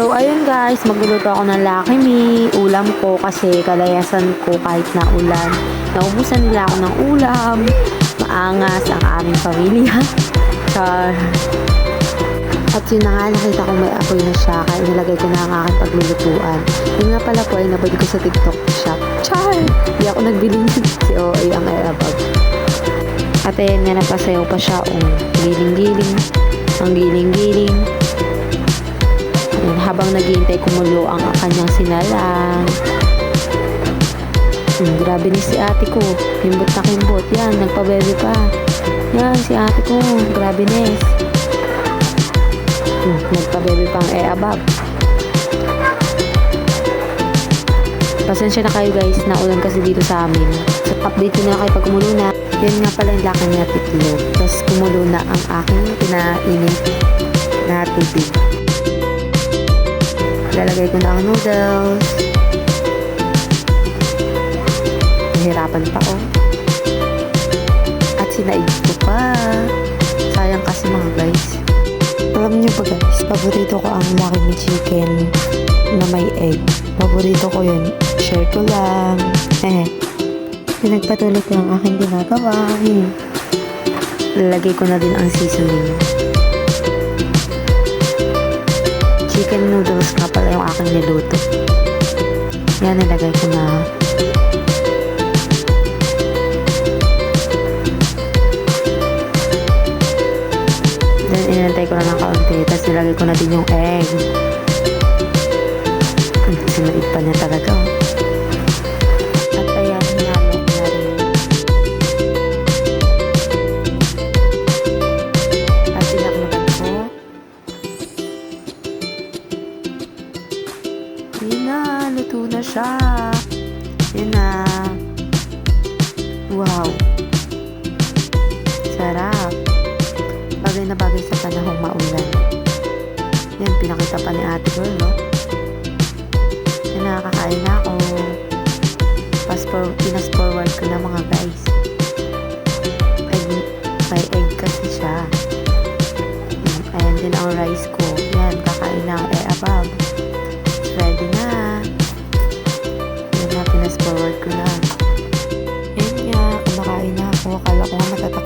So, ayun guys, magluluto ako ng Lucky Me. Ulam ko kasi kalayasan ko kahit na ulan. Naubusan nila ako ng ulam. Maangas ang aming pamilya. Char. At yun na nga, nakita ko may apoy na siya. Kaya nilagay ko na ang aking paglulutuan. Yun nga pala po ay nabili ko sa TikTok shop. Char! Hindi ako nagbili si OA ang above. At ayun nga, napasayaw pa siya. Giling-giling. Ang giling-giling. Habang naghihintay kumulo ang kanyang sinalang. Grabe ni si ate ko. Kimbot na kimbot. Yan, nagpabebe pa. Yan, si ate ko. Grabe nes. Nagpabebe pang abab. Pasensya na kayo guys. Naulan kasi dito sa amin. So, update ko na kayo pag kumulo na. Yan nga pala yung laki niya titlog. Tapos kumulo na ang aking pinainit na tubig. Lalagay ko na ang noodles. Nahirapan pa At sinaig ko pa. Sayang kasi mga guys. Alam niyo ba guys, paborito ko ang Lucky Me chicken na may egg. Paborito ko yun. Share ko lang. Pinagpatuloy ko ang aking ginagawa. Lalagay ko na din ang seasoning. Chicken noodles nga pala yung aking niluto. Yan, nilagay ko na. Then, inantay ko na ng kaunti. Tapos, nilagay ko na din yung egg. Sinuit pa niya talaga. At ayan, hinalo na rin. At tinakluban ko. Yun na, luto na siya. Yun na. Wow. Sarap. Bagay na bagay sa panahong maulan. Yan, pinakita pa ni ate girl, no? Yan, nakakain na ako. Pinas forward ko na mga guys. May egg kasi siya. Ayan din ang rice ko. Yan, kakain na above. Ready na. Yan na, pinas forward ko na. Yan nga, kumakain na ako. Akala ko nga matatak